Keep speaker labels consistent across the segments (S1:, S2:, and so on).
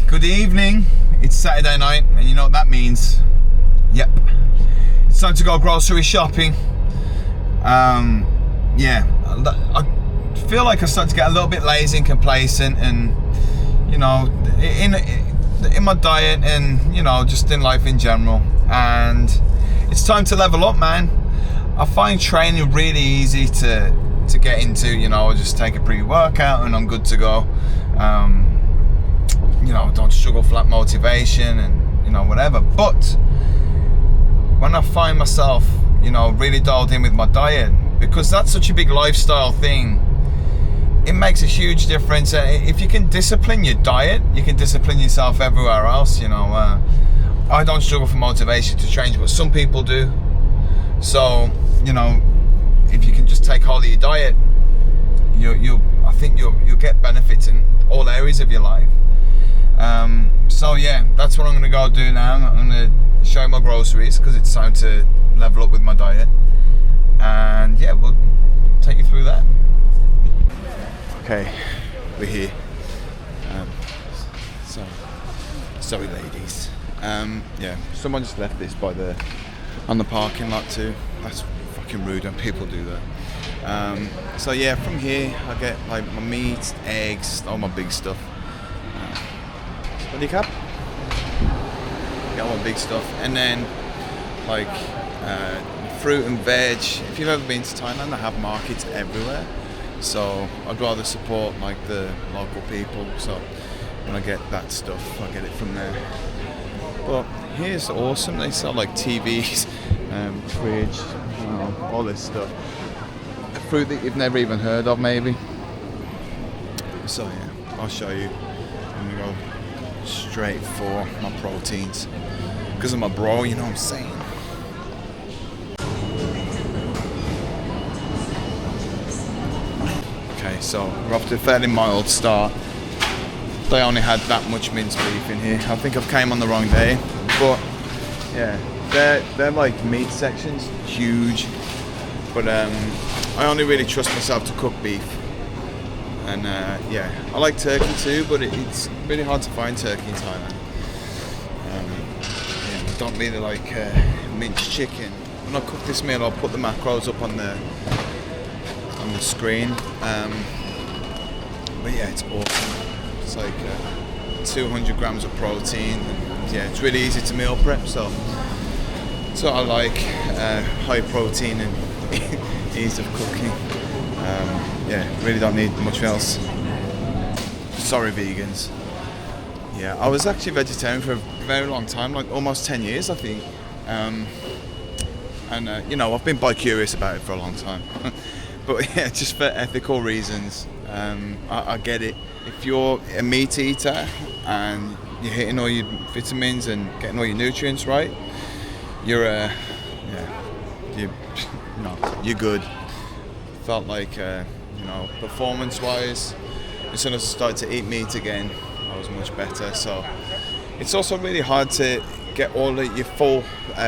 S1: Good evening. It's Saturday night, and you know what that means. Yep. It's time to go grocery shopping. Yeah, I feel like I start to get a little bit lazy and complacent, and you know, in my diet, and you know, just in life in general. And it's time to level up, man. I find training really easy to get into. You know, I just take a pre-workout and I'm good to go. You know, don't struggle for that motivation and you know, whatever. But when I find myself, you know, really dialed in with my diet, because that's such a big lifestyle thing, it makes a huge difference. If you can discipline your diet, you can discipline yourself everywhere else. You know, I don't struggle for motivation to change, but some people do. So, you know, if you can just take hold of your diet, I think you'll get benefits in all areas of your life. So yeah, that's what I'm going to go do now. I'm going to show you my groceries because it's time to level up with my diet. And yeah, we'll take you through that. Okay, we're here. Sorry ladies. Yeah, someone just left this on the parking lot too. That's fucking rude when people do that. So yeah, from here I get like my meat, eggs, all my big stuff. Cap? Get all my big stuff, and then like fruit and veg. If you've ever been to Thailand, they have markets everywhere. So I'd rather support like the local people. So when I get that stuff, I get it from there. But here's awesome. They sell like TVs, fridge, you know, all this stuff. Fruit that you've never even heard of, maybe. So yeah, I'll show you. I'm gonna go straight for my proteins because I'm a bro, you know what I'm saying. Okay, so we're off to a fairly mild start. They only had that much minced beef in here. I think I've came on the wrong day, but yeah, they're like meat sections, huge. But I only really trust myself to cook beef. And yeah, I like turkey too, but it's really hard to find turkey in Thailand. Yeah, don't really like minced chicken. When I cook this meal, I'll put the macros up on the screen. But yeah, it's awesome. It's like 200 grams of protein. And yeah, it's really easy to meal prep. So I like high protein and ease of cooking. Yeah, really don't need much else. Sorry vegans. Yeah, I was actually vegetarian for a very long time, like almost 10 years I think. And you know, I've been bi-curious about it for a long time. But yeah, just for ethical reasons, I get it. If you're a meat eater and you're hitting all your vitamins and getting all your nutrients right, you're good. Felt like you know, performance-wise, as soon as I started to eat meat again, I was much better. So it's also really hard to get all of your full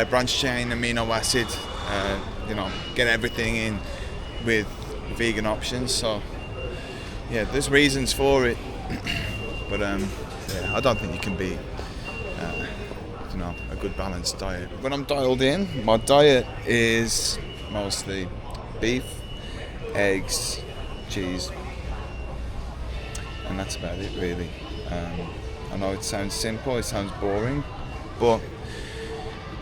S1: branch chain amino acid, you know, get everything in with vegan options. So yeah, there's reasons for it, but yeah, I don't think you can beat you know, a good balanced diet. When I'm dialed in, my diet is mostly beef, eggs, cheese, and that's about it really. I know it sounds simple, it sounds boring, but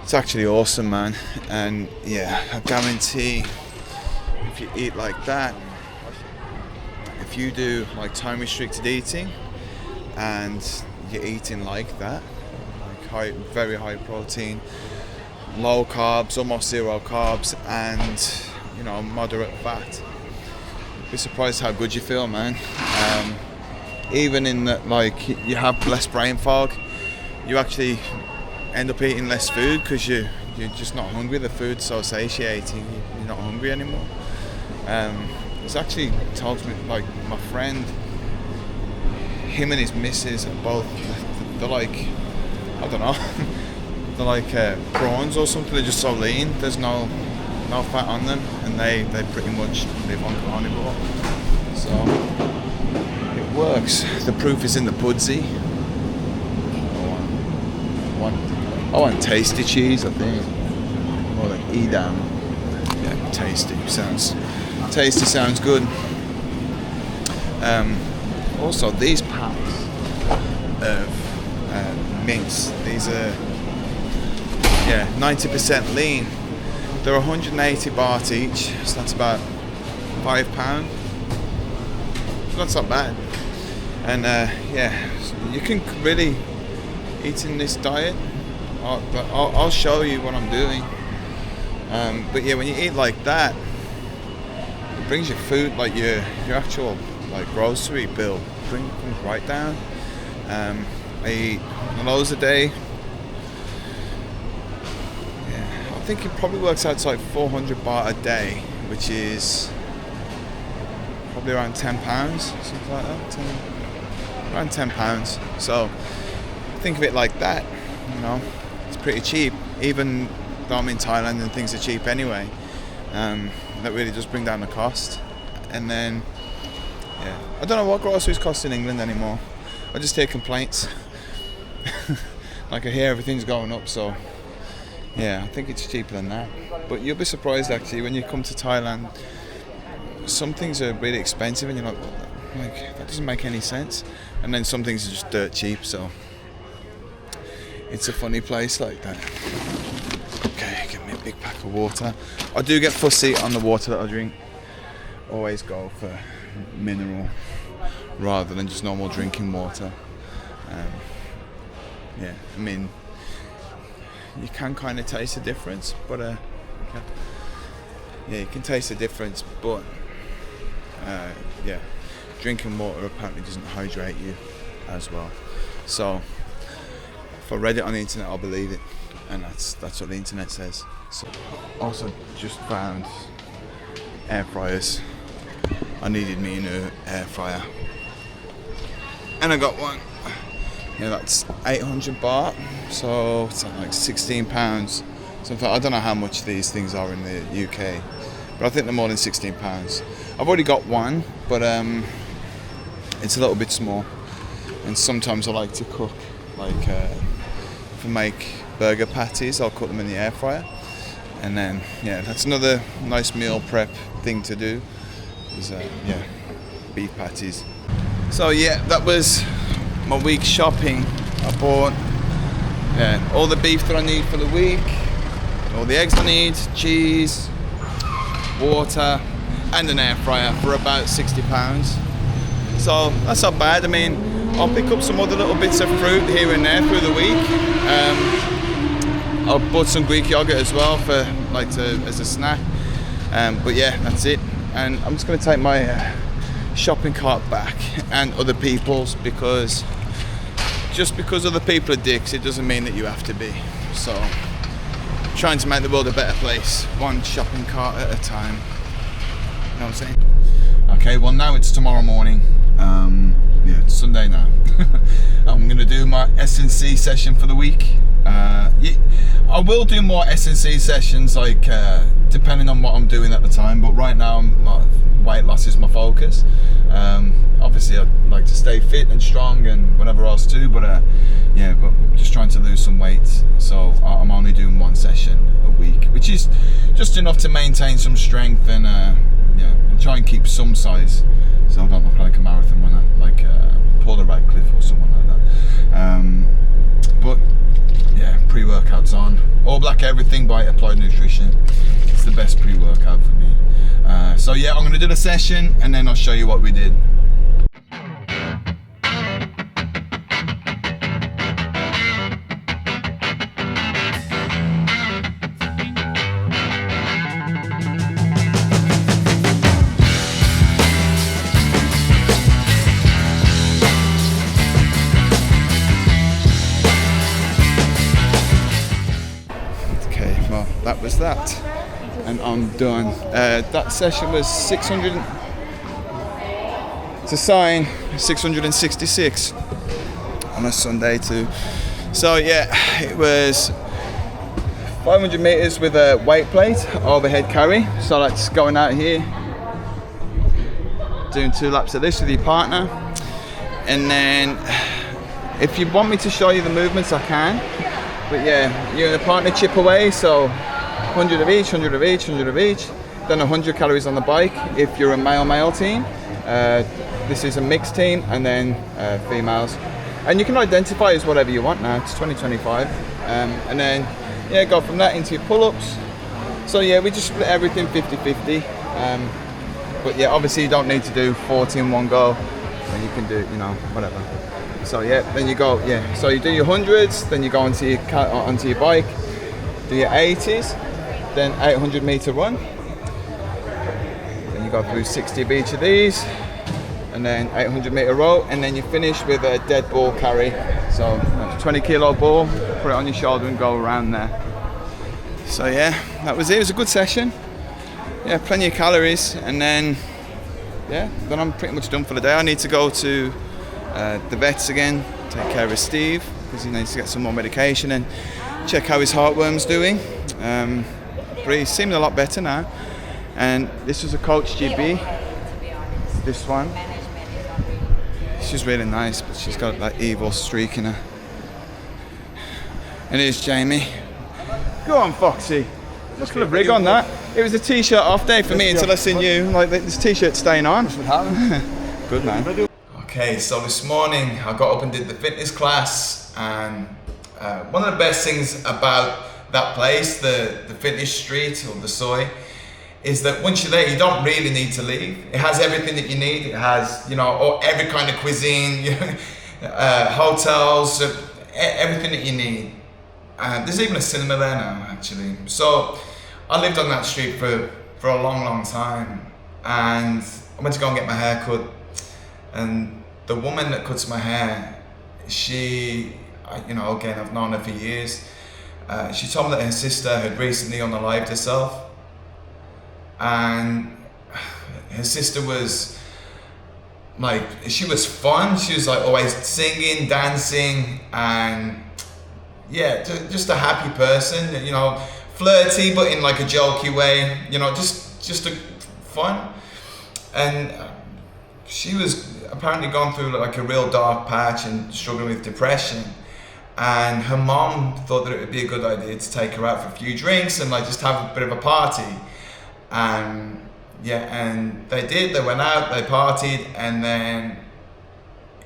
S1: it's actually awesome, man. And yeah, I guarantee if you eat like that, if you do like time restricted eating and you're eating like that, like very high protein, low carbs, almost zero carbs, and you know, moderate fat, be surprised how good you feel, man. Even in that, like, you have less brain fog, you actually end up eating less food because you're just not hungry. The food's so satiating, you're not hungry anymore. It's actually told me, like, my friend, him and his missus are both, they're like, I don't know, they're like prawns or something. They're just so lean. There's no fat on them, and they pretty much live on carnivore. So it works. The proof is in the pudsey. I want tasty cheese, I think. More like Edam. Yeah, tasty sounds good. Also, these packs of mints. These are 90% lean. They're 180 baht each, so that's about £5. That's not bad. And you can really eat in this diet. I'll show you what I'm doing. But yeah, when you eat like that, it brings your food, like your actual like grocery bill, comes right down. I eat loads a day. Yeah, I think it probably works out to like 400 baht a day, which is probably around £10, something like that. Around £10. So think of it like that. You know, it's pretty cheap, even though I'm in Thailand and things are cheap anyway. That really does bring down the cost. And then, I don't know what groceries cost in England anymore. I just hear complaints. Like I hear everything's going up, so I think it's cheaper than that. But you'll be surprised actually when you come to Thailand. Some things are really expensive, and you're like that doesn't make any sense. And then some things are just dirt cheap. So it's a funny place like that. Okay, get me a big pack of water. I do get fussy on the water that I drink. Always go for mineral rather than just normal drinking water. I mean, you can kind of taste the difference, but you can taste the difference, but drinking water apparently doesn't hydrate you as well. So if I read it on the internet, I'll believe it, and that's what the internet says. So also just found air fryers. I needed me a new air fryer, and I got one. That's 800 baht, so it's like £16. So I don't know how much these things are in the UK, but I think they're more than £16. I've already got one, but it's a little bit small. And sometimes I like to cook, like if I make burger patties, I'll cook them in the air fryer. And then that's another nice meal prep thing to do. Is beef patties. So that was my week's shopping. I bought all the beef that I need for the week, all the eggs I need, cheese, water, and an air fryer for about £60. So that's not bad. I mean, I'll pick up some other little bits of fruit here and there through the week. I bought some Greek yogurt as well for as a snack. But that's it. And I'm just going to take my shopping cart back and other people's, because just because other people are dicks, it doesn't mean that you have to be. So trying to make the world a better place, one shopping cart at a time. You know what I'm saying? Okay, well now it's tomorrow morning. It's Sunday now. I'm gonna do my S&C session for the week. I will do more S&C sessions, like depending on what I'm doing at the time. But right now, weight loss is my focus. Obviously, I'd like to stay fit and strong and whatever else too. But but just trying to lose some weight. So I'm only doing one session a week, which is just enough to maintain some strength and try and keep some size, so I don't look like a marathon runner, like Paula Radcliffe or someone like that. But pre-workout's on. All Black Everything by Applied Nutrition. It's the best pre-workout for me. So I'm going to do the session and then I'll show you what we did. That was that, and I'm done. That session was 600. It's a sign 666 on a Sunday too. So it was 500 meters with a weight plate, overhead carry. So that's going out here, doing 2 laps of this with your partner, and then if you want me to show you the movements, I can. But yeah, you're in a partner chip away, so 100 of each, 100 of each, 100 of each. Then 100 calories on the bike if you're a male-male team. This is a mixed team, and then females. And you can identify as whatever you want now. It's 2025. And then, yeah, go from that into your pull-ups. So yeah, we just split everything 50-50. But yeah, obviously you don't need to do 40 in one go. And you can do, you know, whatever. So yeah, then you go, yeah. So you do your 100s, then you go onto your bike, do your 80s, then 800 meter run. Then you go through 60 of each of these, and then 800 meter row, and then you finish with a dead ball carry. So 20 kilo ball, put it on your shoulder and go around there. So yeah, that was it. It was a good session. Yeah, plenty of calories, and then yeah, then I'm pretty much done for the day. I need to go to the vets again, take care of Steve because he needs to get some more medication and check how his heartworm's doing. But he's seeming a lot better now. And this was a Coach GB. This one. She's really nice, but she's got that evil streak in her. And here's Jamie. Go on, Foxy. Just put a rig on that. It was a t-shirt off day for me until I seen you. Like this t-shirt staying on. Good man. Okay, so this morning I got up and did the fitness class, and one of the best things about that place, the fitness street or the soy, is that once you're there, you don't really need to leave. It has everything that you need. It has, you know, every kind of cuisine, hotels, everything that you need. There's even a cinema there now, actually. So I lived on that street for a long, long time, and I went to go and get my hair cut, and the woman that cuts my hair, she, you know, again, I've known her for years. She told me that her sister had recently unalived herself, and her sister was like, she was fun. She was like always singing, dancing, and yeah, just a happy person, you know, flirty, but in like a jokey way, you know, just a fun. And she was apparently gone through like a real dark patch and struggling with depression. And her mom thought that it would be a good idea to take her out for a few drinks and like just have a bit of a party. And yeah, and they did. They went out, they partied, and then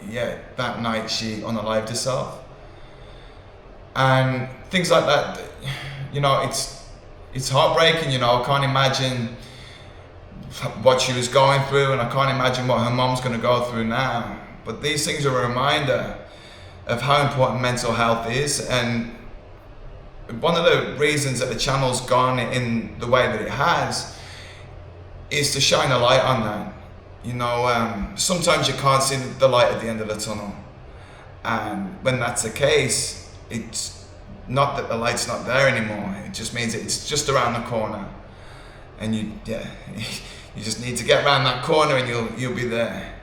S1: yeah, that night she unalived herself. And things like that, you know, it's heartbreaking. You know, I can't imagine what she was going through, and I can't imagine what her mom's going to go through now. But these things are a reminder of how important mental health is, and one of the reasons that the channel's gone in the way that it has is to shine a light on that. You know, sometimes you can't see the light at the end of the tunnel, and when that's the case, it's not that the light's not there anymore. It just means it's just around the corner, and you just need to get around that corner, and you'll be there.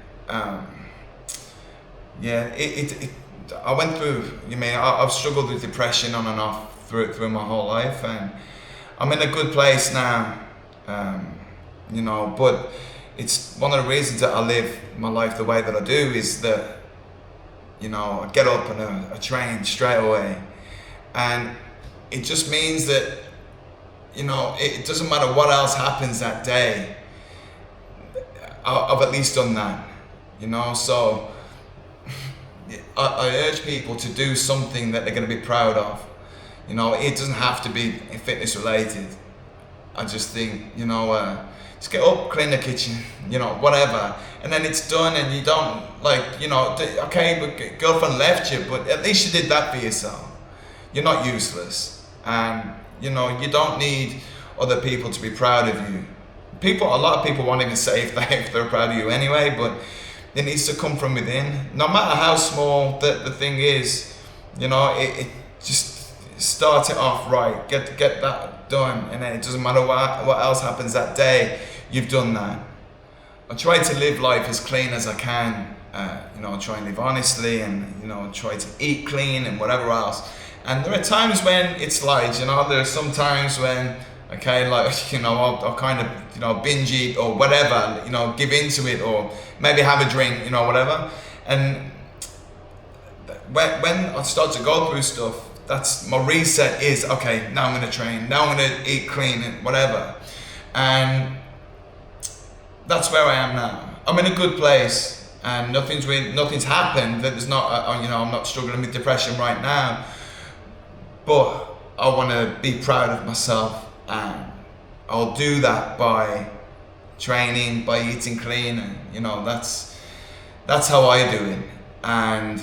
S1: I went through. I've struggled with depression on and off through my whole life, and I'm in a good place now. You know, but it's one of the reasons that I live my life the way that I do is that, you know, I get up and I train straight away, and it just means that, you know, it doesn't matter what else happens that day. I've at least done that, you know. So I urge people to do something that they're going to be proud of. You know, it doesn't have to be fitness related. I just think, you know, just get up, clean the kitchen, you know, whatever, and then it's done, and you don't, like, you know, okay, but girlfriend left you, but at least you did that for yourself. You're not useless, and, you know, you don't need other people to be proud of you. A lot of people won't even say if they're proud of you anyway, but it needs to come from within. No matter how small the thing is, you know, it just start it off right, get that done, and then it doesn't matter what else happens that day, you've done that. I try to live life as clean as I can, you know, I try and live honestly, and, you know, try to eat clean and whatever else. And there are times when it slides, you know, there are some times when, okay, like, you know, I'll kind of, you know, binge eat or whatever, you know, give into it, or maybe have a drink, you know, whatever. And when I start to go through stuff, that's my reset is, okay, now I'm gonna train, now I'm gonna eat clean and whatever. And that's where I am now. I'm in a good place and nothing's happened. There's not, you know, I'm not struggling with depression right now, but I wanna be proud of myself, and I'll do that by training, by eating clean, and you know, that's how I do it. And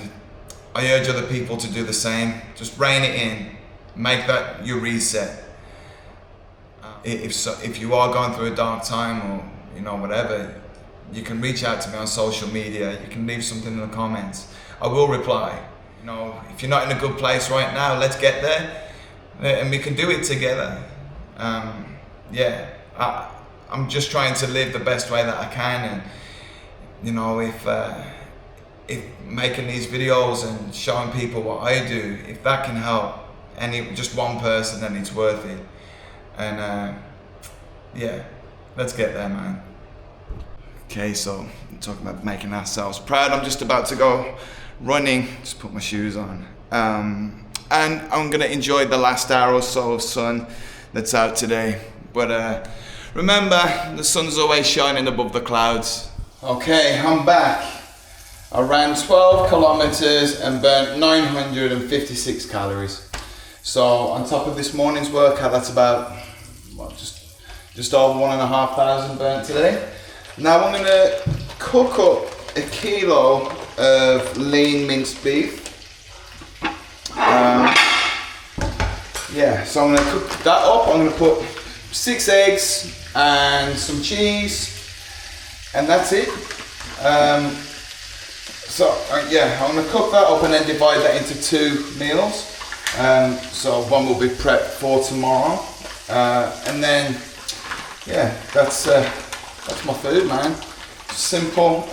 S1: I urge other people to do the same. Just rein it in, make that your reset. If you are going through a dark time, or you know, whatever, you can reach out to me on social media. You can leave something in the comments. I will reply. You know, if you're not in a good place right now, let's get there, and we can do it together. Yeah, I'm just trying to live the best way that I can, and you know, if making these videos and showing people what I do, if that can help just one person, then it's worth it. And yeah, let's get there, man. Okay, so I'm talking about making ourselves proud. I'm just about to go running, just put my shoes on. And I'm gonna enjoy the last hour or so of sun that's out today. But remember, the sun's always shining above the clouds. Okay, I'm back. I ran 12 kilometers and burnt 956 calories. So on top of this morning's workout, that's about, well, just over 1,500 burnt today. Now I'm gonna cook up a kilo of lean minced beef. Yeah, so I'm gonna cook that up. I'm gonna put 6 eggs and some cheese, and that's it. Yeah, I'm gonna cook that up and then divide that into 2 meals. So one will be prepped for tomorrow, and then yeah, that's my food, man. Simple.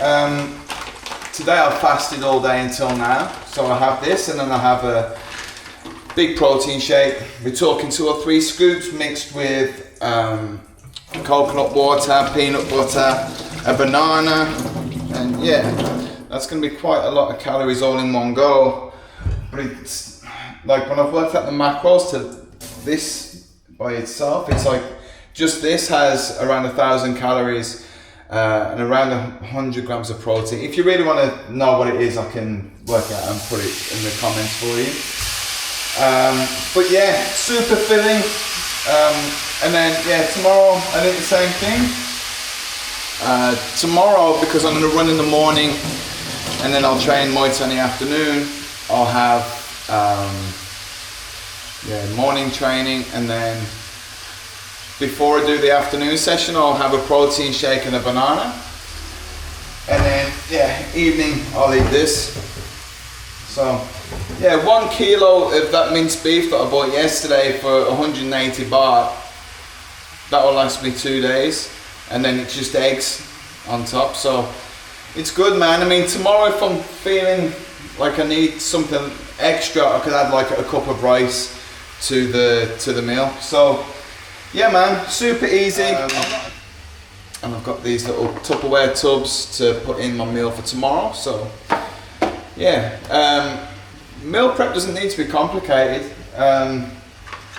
S1: Today I've fasted all day until now, so I have this, and then I have a big protein shake. We're talking 2 or 3 scoops mixed with coconut water, peanut butter, a banana, and yeah, that's going to be quite a lot of calories all in one go. But it's like, when I've worked out the macros to this by itself, it's like just this has around 1,000 calories and around 100 grams of protein. If you really want to know what it is, I can work it out and put it in the comments for you. But yeah, super filling. And then yeah, tomorrow I do the same thing. Tomorrow, because I'm going to run in the morning and then I'll train Muay Thai in the afternoon, I'll have morning training, and then before I do the afternoon session, I'll have a protein shake and a banana, and then yeah, evening I'll eat this. So yeah, 1 kilo of that minced beef that I bought yesterday for 180 baht, that will last me 2 days, and then it's just eggs on top, so it's good, man. I mean, tomorrow if I'm feeling like I need something extra, I could add like a cup of rice to the meal. So yeah, man, super easy. And I've got these little Tupperware tubs to put in my meal for tomorrow. So yeah, meal prep doesn't need to be complicated.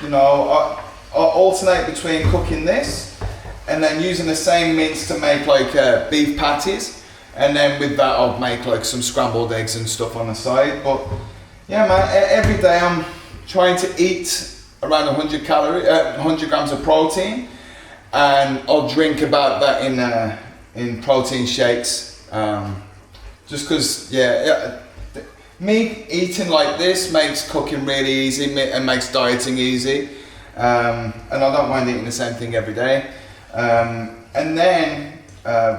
S1: You know, I alternate between cooking this and then using the same mince to make like beef patties, and then with that I'll make like some scrambled eggs and stuff on the side. But yeah, man, every day I'm trying to eat around 100 grams of protein, and I'll drink about that in protein shakes. Just because, yeah, me eating like this makes cooking really easy and makes dieting easy. And I don't mind eating the same thing every day. And then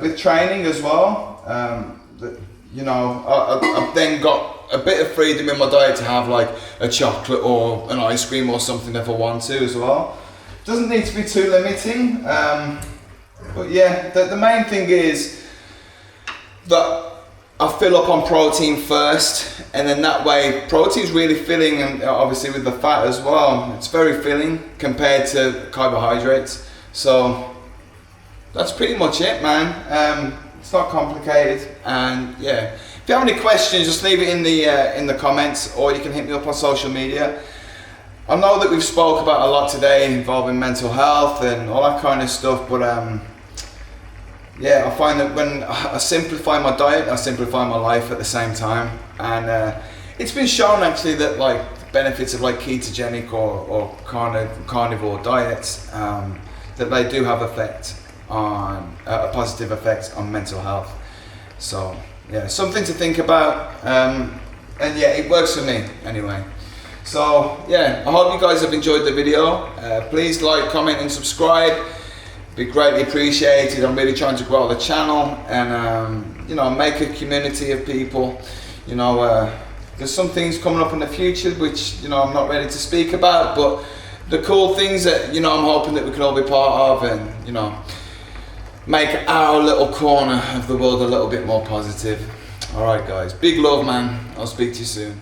S1: with training as well, you know, I've then got a bit of freedom in my diet to have like a chocolate or an ice cream or something if I want to as well. Doesn't need to be too limiting. But yeah, the main thing is that I fill up on protein first, and then that way protein's really filling, and obviously with the fat as well, it's very filling compared to carbohydrates. So that's pretty much it, man. It's not complicated, and yeah, if you have any questions, just leave it in the comments, or you can hit me up on social media. I know that we've spoke about a lot today involving mental health and all that kind of stuff, but yeah, I find that when I simplify my diet, I simplify my life at the same time, and it's been shown actually that like the benefits of like ketogenic or carnivore diets, that they do have effect on a positive effect on mental health. So yeah, something to think about, and yeah, it works for me anyway. So yeah, I hope you guys have enjoyed the video. Please like, comment and subscribe. Be greatly appreciated. I'm really trying to grow the channel and you know, make a community of people. You know, there's some things coming up in the future which, you know, I'm not ready to speak about, but the cool things that, you know, I'm hoping that we can all be part of, and you know, make our little corner of the world a little bit more positive. All right guys, big love man, I'll speak to you soon.